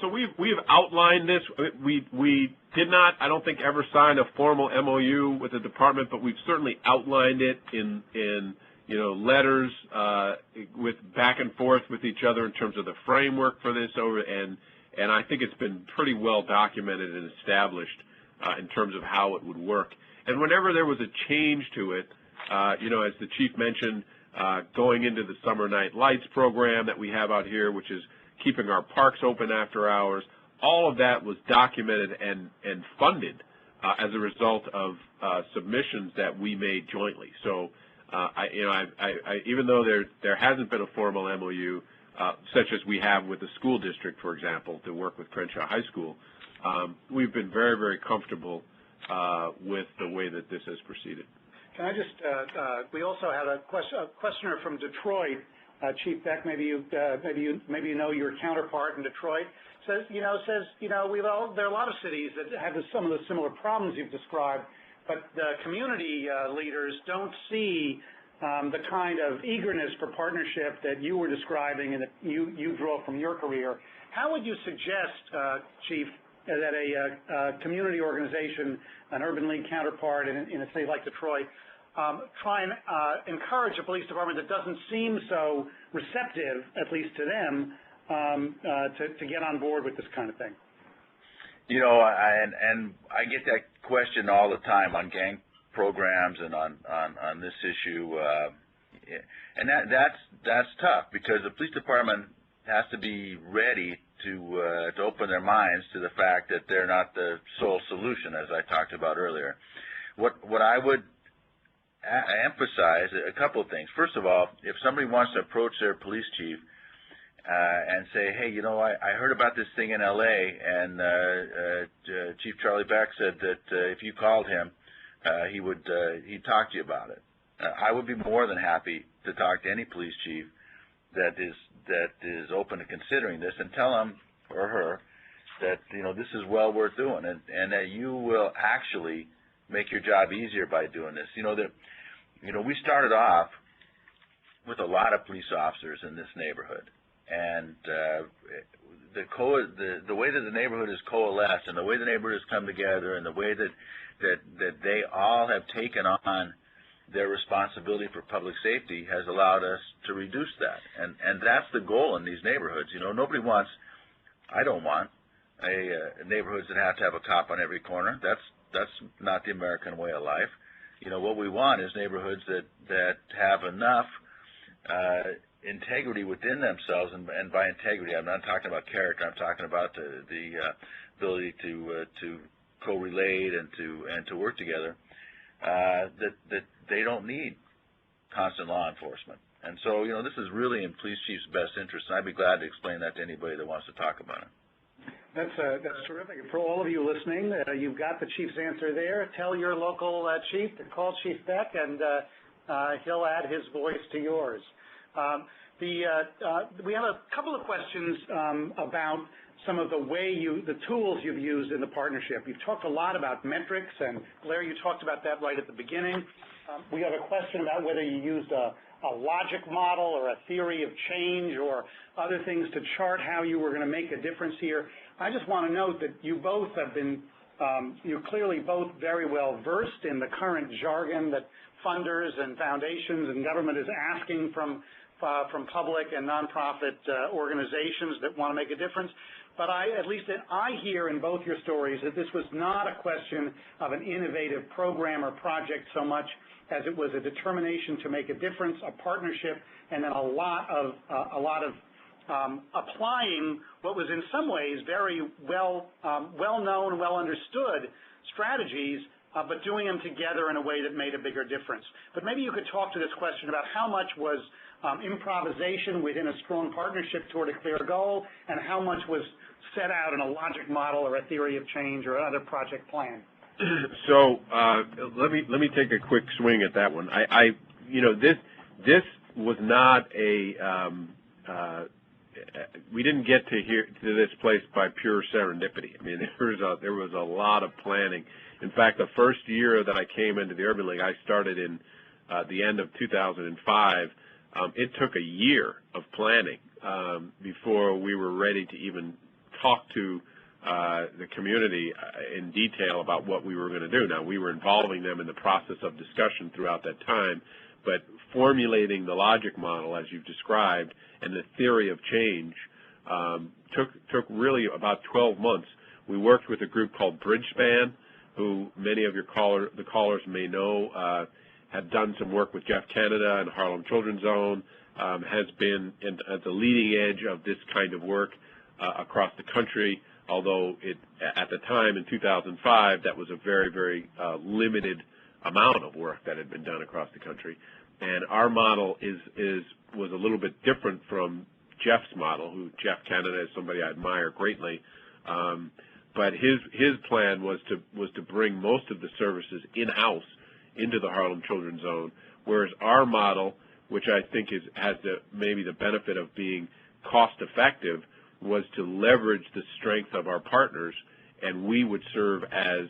So we've outlined this. We did not, I don't think, ever sign a formal MOU with the department, but we've certainly outlined it in letters with back and forth with each other in terms of the framework for this and I think it's been pretty well documented and established in terms of how it would work. And whenever there was a change to it, as the chief mentioned, going into the Summer Night Lights program that we have out here, which is keeping our parks open after hours, all of that was documented and funded as a result of submissions that we made jointly. So, even though there hasn't been a formal MOU, such as we have with the school district, for example, to work with Crenshaw High School, we've been very, very comfortable with the way that this has proceeded. Can I just, we also have a questioner from Detroit, Chief Beck, maybe you know your counterpart in Detroit, says, there are a lot of cities that have some of the similar problems you've described, but the community leaders don't see the kind of eagerness for partnership that you were describing and that you draw from your career. How would you suggest, Chief, that a community organization, an urban league counterpart in a city like Detroit, try and encourage a police department that doesn't seem so receptive, at least to them, to get on board with this kind of thing? And I get that question all the time on gang programs and on this issue, and that's tough because the police department has to be ready to open their minds to the fact that they're not the sole solution, as I talked about earlier. What I would emphasize a couple of things. First of all, if somebody wants to approach their police chief and say, hey, I heard about this thing in L.A. and Chief Charlie Beck said that if you called him, he'd talk to you about it. I would be more than happy to talk to any police chief that is open to considering this and tell him or her that this is well worth doing and that you will actually make your job easier by doing this. We started off with a lot of police officers in this neighborhood, and the way that the neighborhood has coalesced and the way the neighborhood has come together and the way that they all have taken on their responsibility for public safety has allowed us to reduce that. And that's the goal in these neighborhoods. I don't want neighborhoods that have to have a cop on every corner. That's not the American way of life. What we want is neighborhoods that have enough integrity within themselves, and by integrity, I'm not talking about character. I'm talking about the ability to co-relate and to work together. That they don't need constant law enforcement. And so, this is really in police chief's best interest, and I'd be glad to explain that to anybody that wants to talk about it. That's terrific. For all of you listening, you've got the chief's answer there. Tell your local chief to call Chief Beck, and he'll add his voice to yours. We have a couple of questions about some of the tools you've used in the partnership. You've talked a lot about metrics, and Blair, you talked about that right at the beginning. We have a question about whether you used a logic model or a theory of change or other things to chart how you were going to make a difference here. I just want to note that you both have been, you're clearly both very well versed in the current jargon that funders and foundations and government is asking from public and nonprofit organizations that want to make a difference. But at least I hear in both your stories that this was not a question of an innovative program or project so much as it was a determination to make a difference, a partnership, and then a lot of applying what was in some ways very well-known, well-understood strategies, but doing them together in a way that made a bigger difference. But maybe you could talk to this question about how much was improvisation within a strong partnership toward a clear goal, and how much was set out in a logic model or a theory of change or another project plan. So let me take a quick swing at that one. This was not we didn't get to this place by pure serendipity. I mean, there was a lot of planning. In fact, the first year that I came into the Urban League, I started in the end of 2005. It took a year of planning before we were ready to even talk to the community in detail about what we were going to do. Now, we were involving them in the process of discussion throughout that time, but formulating the logic model, as you've described, and the theory of change took really about 12 months. We worked with a group called Bridgespan, who many of the callers may know, had done some work with Jeff Canada and Harlem Children's Zone, has been at the leading edge of this kind of work across the country, although at the time in 2005, that was a very, very limited amount of work that had been done across the country. And our model was a little bit different from Jeff's model, who Jeff Canada is somebody I admire greatly. But his plan was to bring most of the services in-house into the Harlem Children's Zone, whereas our model, which I think has maybe the benefit of being cost-effective, was to leverage the strength of our partners, and we would serve as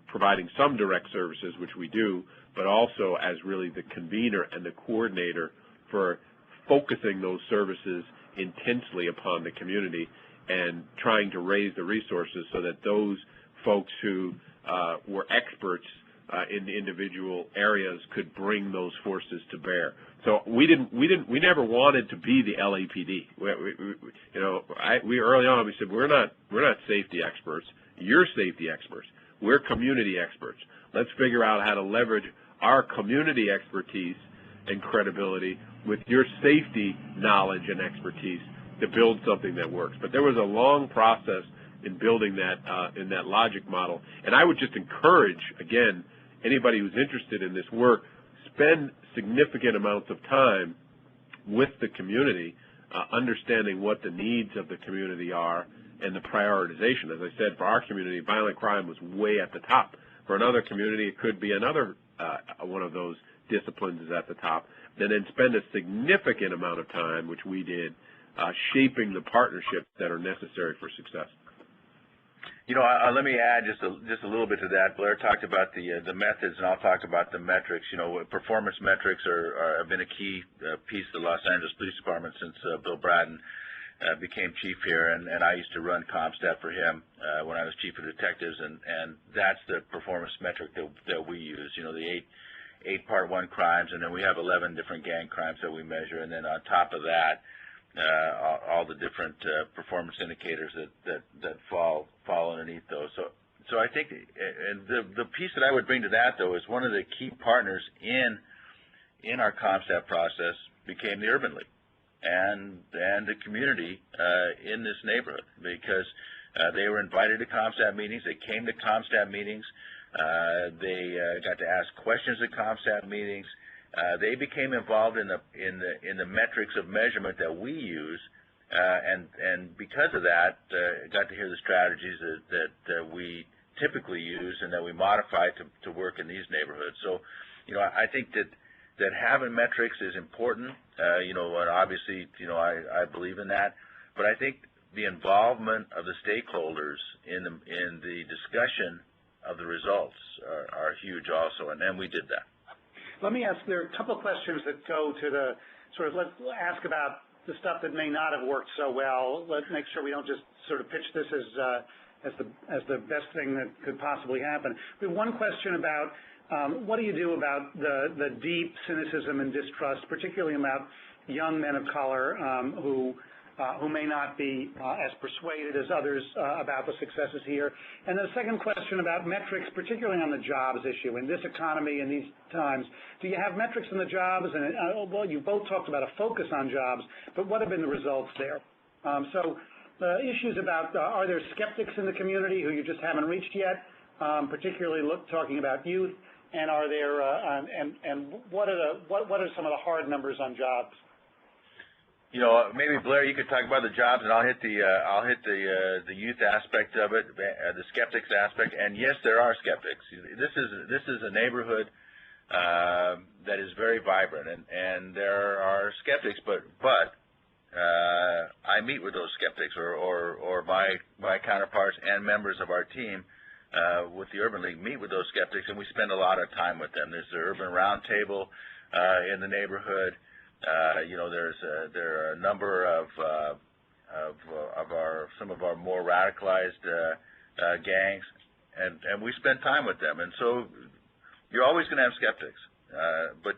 providing some direct services, which we do, but also as really the convener and the coordinator for focusing those services intensely upon the community and trying to raise the resources so that those folks who were experts in the individual areas could bring those forces to bear. So we never wanted to be the LAPD. We early on we said we're not safety experts. You're safety experts. We're community experts. Let's figure out how to leverage our community expertise and credibility with your safety knowledge and expertise to build something that works. But there was a long process in building that in that logic model. And I would just encourage, again, anybody who's interested in this work, spend significant amounts of time with the community, understanding what the needs of the community are and the prioritization. As I said, for our community, violent crime was way at the top. For another community, it could be another one of those disciplines is at the top. And then spend a significant amount of time, which we did, shaping the partnerships that are necessary for success. Let me add just a little bit to that. Blair talked about the methods, and I'll talk about the metrics. Performance metrics have been a key piece of the Los Angeles Police Department since Bill Braden became chief here, and I used to run CompStat for him when I was chief of detectives, and that's the performance metric that we use. The eight Part 1 crimes, and then we have 11 different gang crimes that we measure, and then on top of that, all the different performance indicators that fall underneath those. So I think, and the piece that I would bring to that, though, is one of the key partners in our CompStat process became the Urban League and the community in this neighborhood, because they were invited to CompStat meetings. They came to CompStat meetings. They got to ask questions at CompStat meetings. They became involved in the metrics of measurement that we use, and because of that, got to hear the strategies that we typically use and that we modify to work in these neighborhoods. So, I think that having metrics is important. And obviously, I believe in that, but I think the involvement of the stakeholders in the discussion of the results are huge also, and we did that. Let me ask, there are a couple of questions that go to the let's ask about the stuff that may not have worked so well. Let's make sure we don't just sort of pitch this as the best thing that could possibly happen. We have one question about what do you do about the deep cynicism and distrust, particularly about young men of color who may not be as persuaded as others about the successes here. And the second question about metrics, particularly on the jobs issue. In this economy, in these times, do you have metrics on the jobs? And well, you both talked about a focus on jobs, but what have been the results there? So the issues about are there skeptics in the community who you just haven't reached yet, particularly talking about youth, and are there and what are some of the hard numbers on jobs? Maybe Blair, you could talk about the jobs, and I'll hit the youth aspect of it, the skeptics aspect. And yes, there are skeptics. This is a neighborhood that is very vibrant, and there are skeptics. But I meet with those skeptics, or my counterparts and members of our team with the Urban League meet with those skeptics, and we spend a lot of time with them. There's the Urban Roundtable in the neighborhood. There are a number of some of our more radicalized gangs, and we spend time with them. And so you're always going to have skeptics, but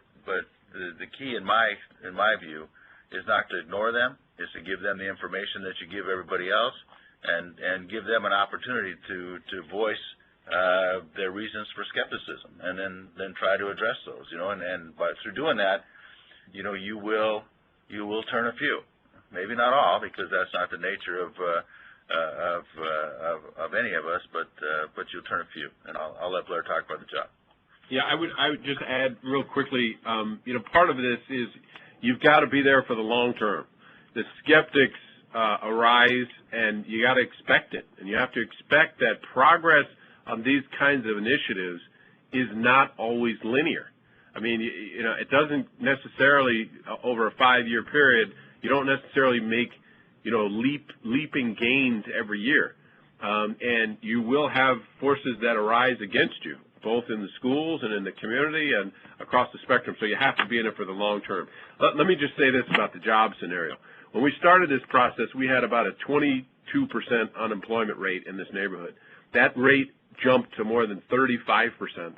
the key in my view is not to ignore them, is to give them the information that you give everybody else, and give them an opportunity to voice their reasons for skepticism, and then try to address those. But through doing that, you will turn a few, maybe not all, because that's not the nature of any of us, but you'll turn a few, and I'll let Blair talk about the job. Yeah, I would just add real quickly, part of this is you've got to be there for the long term. The skeptics arise, and you got to expect it, and you have to expect that progress on these kinds of initiatives is not always linear. I mean, it doesn't necessarily, over a 5-year period, you don't necessarily make, leaping gains every year. And you will have forces that arise against you, both in the schools and in the community and across the spectrum. So you have to be in it for the long term. Let me just say this about the job scenario. When we started this process, we had about a 22% unemployment rate in this neighborhood. That rate jumped to more than 35%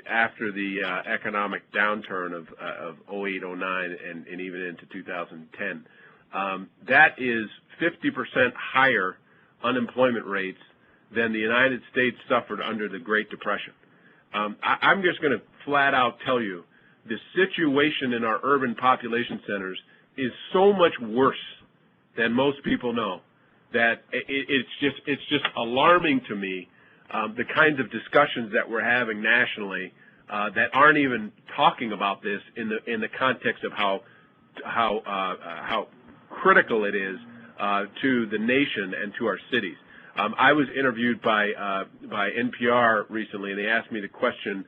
after the economic downturn of 08, 09, and even into 2010. That is 50% higher unemployment rates than the United States suffered under the Great Depression. I'm just going to flat out tell you the situation in our urban population centers is so much worse than most people know that it's just alarming to me, the kinds of discussions that we're having nationally that aren't even talking about this in the context of how critical it is to the nation and to our cities. I was interviewed by NPR recently, and they asked me the question,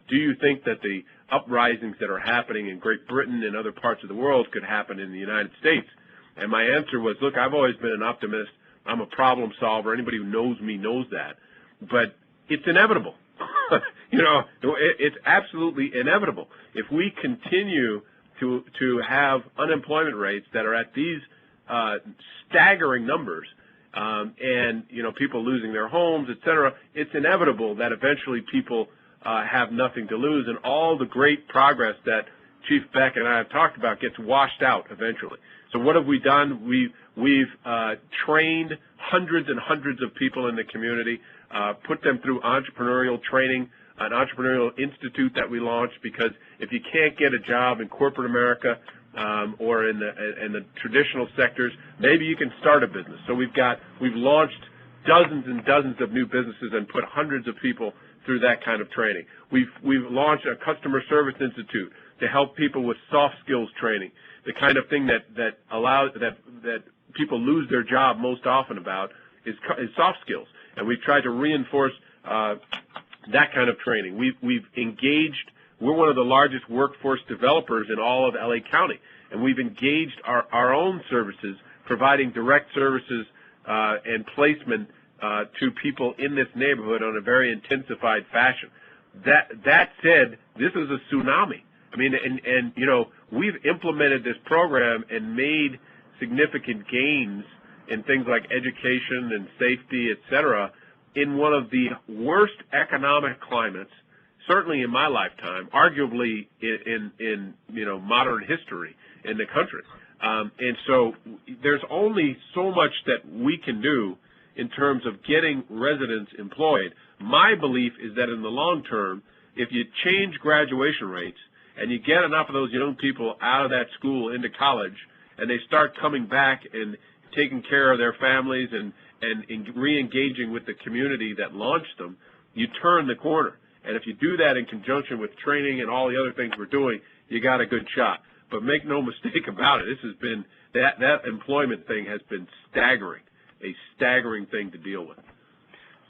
do you think that the uprisings that are happening in Great Britain and other parts of the world could happen in the United States? And my answer was, look, I've always been an optimist. I'm a problem solver. Anybody who knows me knows that. But it's inevitable. It's absolutely inevitable. If we continue to have unemployment rates that are at these staggering numbers, and people losing their homes, et cetera, it's inevitable that eventually people have nothing to lose, and all the great progress that Chief Beck and I have talked about gets washed out eventually. So what have we done? We've trained hundreds and hundreds of people in the community, put them through entrepreneurial training, an entrepreneurial institute that we launched, because if you can't get a job in corporate America or in the traditional sectors, maybe you can start a business. So we've launched dozens and dozens of new businesses and put hundreds of people through that kind of training. We've launched a customer service institute to help people with soft skills training, the kind of thing that allows that people lose their job most often about is soft skills, and we've tried to reinforce that kind of training. We've engaged. We're one of the largest workforce developers in all of LA County, and we've engaged our own services, providing direct services and placement to people in this neighborhood on a very intensified fashion. That said, this is a tsunami. I mean, and we've implemented this program and made significant gains in things like education and safety, et cetera, in one of the worst economic climates, certainly in my lifetime, arguably in modern history in the country. And so there's only so much that we can do in terms of getting residents employed. My belief is that in the long term, if you change graduation rates and you get enough of those young people out of that school into college, and they start coming back and taking care of their families and re-engaging with the community that launched them, you turn the corner. And if you do that in conjunction with training and all the other things we're doing, you got a good shot. But make no mistake about it, this has been, that employment thing has been staggering, a staggering thing to deal with.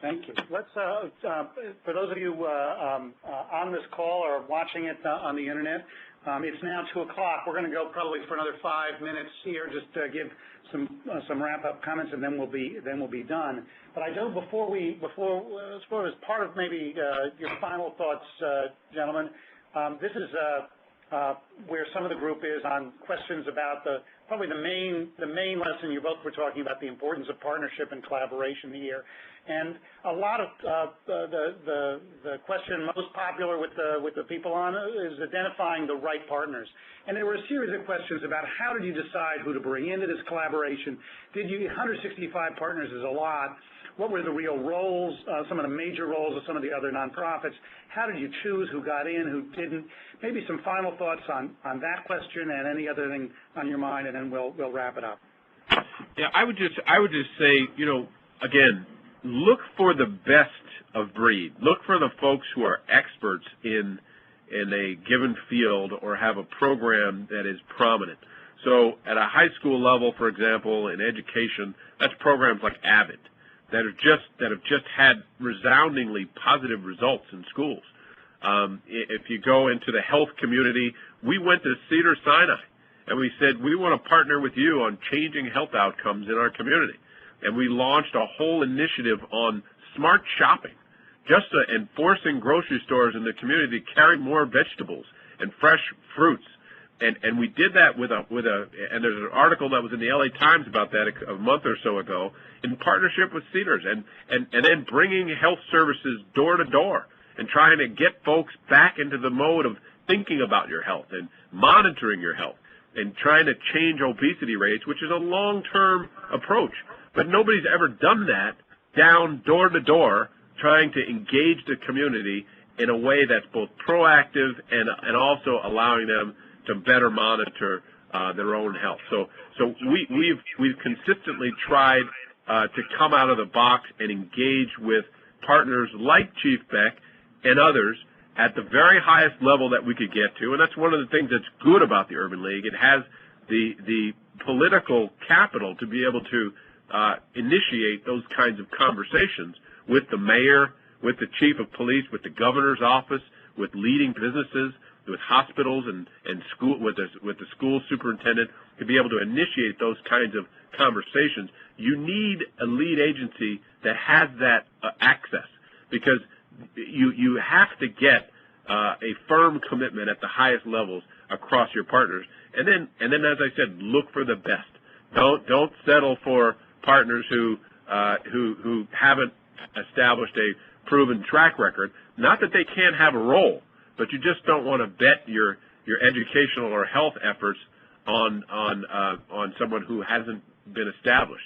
Thank you. Let's, for those of you on this call or watching it on the internet, it's now 2 o'clock. We're going to go probably for another 5 minutes here, just to give some wrap-up comments, and then we'll be done. But I do as far as part of maybe your final thoughts, gentlemen, this is where some of the group is on questions about probably the main lesson you both were talking about, the importance of partnership and collaboration here. And a lot of the question most popular with the people on is identifying the right partners. And there were a series of questions about how did you decide who to bring into this collaboration? 165 partners is a lot. What were the real roles, some of the major roles of some of the other nonprofits? How did you choose who got in, who didn't? Maybe some final thoughts on that question and any other thing on your mind, and then we'll wrap it up. Yeah, I would just say, you know, again, look for the best of breed. Look for the folks who are experts in a given field or have a program that is prominent. So at a high school level, for example, in education, that's programs like Avid that have just had resoundingly positive results in schools. If you go into the health community, we went to Cedars-Sinai and we said we want to partner with you on changing health outcomes in our community. And we launched a whole initiative on smart shopping, just enforcing grocery stores in the community to carry more vegetables and fresh fruits. And we did that with and there's an article that was in the LA Times about that a month or so ago in partnership with Cedars, and then bringing health services door to door and trying to get folks back into the mode of thinking about your health and monitoring your health and trying to change obesity rates, which is a long-term approach. But nobody's ever done that down door to door, trying to engage the community in a way that's both proactive and also allowing them to better monitor their own health. So we've consistently tried to come out of the box and engage with partners like Chief Beck and others at the very highest level that we could get to, and that's one of the things that's good about the Urban League. It has the political capital to be able to initiate those kinds of conversations with the mayor, with the chief of police, with the governor's office, with leading businesses, with hospitals and school, with the school superintendent, to be able to initiate those kinds of conversations. You need a lead agency that has that access, because you have to get a firm commitment at the highest levels across your partners, and then as I said, look for the best. Don't settle for partners who haven't established a proven track record. Not that they can't have a role, but you just don't want to bet your educational or health efforts on someone who hasn't been established.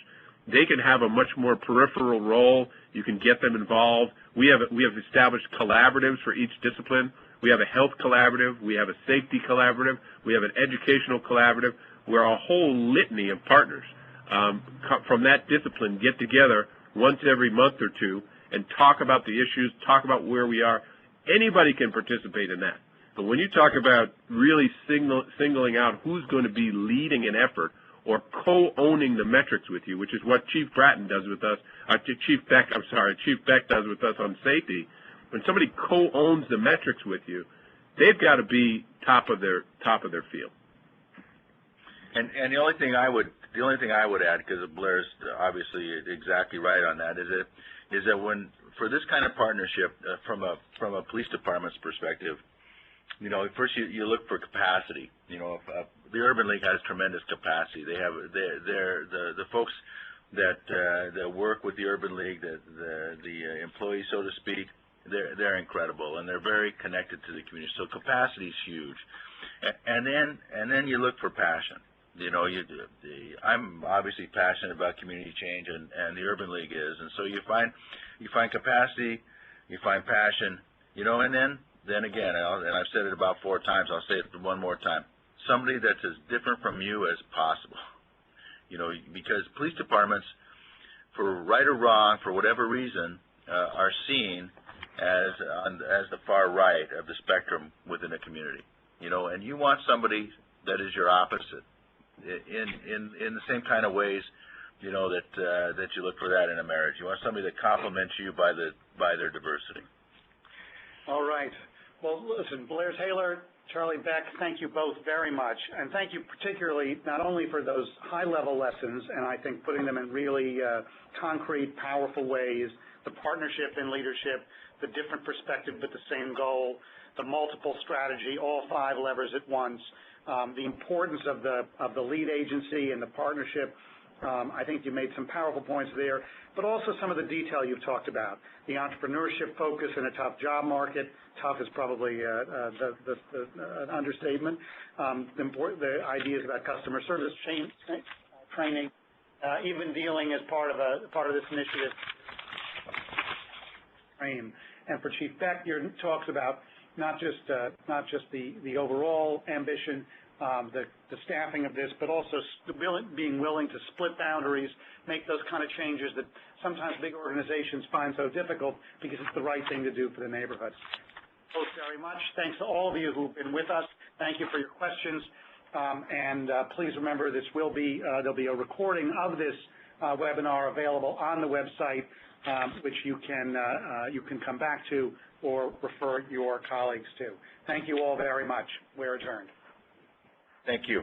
They can have a much more peripheral role. You can get them involved. We have established collaboratives for each discipline. We have a health collaborative. We have a safety collaborative. We have an educational collaborative. We're a whole litany of partners from that discipline get together once every month or two and talk about the issues, talk about where we are. Anybody can participate in that. But when you talk about really singling out who's going to be leading an effort or co-owning the metrics with you, which is what Chief Bratton does with us, Chief Beck does with us on safety. When somebody co-owns the metrics with you, they've got to be top of their field. And the only thing I would add, because Blair's obviously exactly right on that, is that when for this kind of partnership from a police department's perspective, you know, first you look for capacity. You know, the Urban League has tremendous capacity. They have the folks that work with the Urban League, the employees, so to speak. They're incredible, and they're very connected to the community. So capacity is huge, and then you look for passion. You know, I'm obviously passionate about community change, and the Urban League is, and so you find capacity, you find passion, you know, and then again, and I've said it about 4 times, I'll say it one more time, somebody that's as different from you as possible, you know, because police departments, for right or wrong, for whatever reason, are seen as the far right of the spectrum within a community, you know, and you want somebody that is your opposite. In the same kind of ways, you know, that you look for that in a marriage. You want somebody that complements you by their diversity. All right. Well, listen, Blair Taylor, Charlie Beck, thank you both very much, and thank you particularly not only for those high-level lessons, and I think putting them in really concrete, powerful ways, the partnership in leadership, the different perspective but the same goal, the multiple strategy, all 5 levers at once. the importance of the lead agency and the partnership. I think you made some powerful points there, but also some of the detail you've talked about. The entrepreneurship focus in a tough job market. Tough is probably an understatement. The ideas about customer service training, even dealing as part of this initiative. And for Chief Beck, your talks about not just the overall ambition, the staffing of this, but also being willing to split boundaries, make those kind of changes that sometimes big organizations find so difficult because it's the right thing to do for the neighborhood. Thanks very much. Thanks to all of you who've been with us. Thank you for your questions. And please remember, there'll be a recording of this webinar available on the website, which you can come back to or refer your colleagues to. Thank you all very much. We're adjourned. Thank you.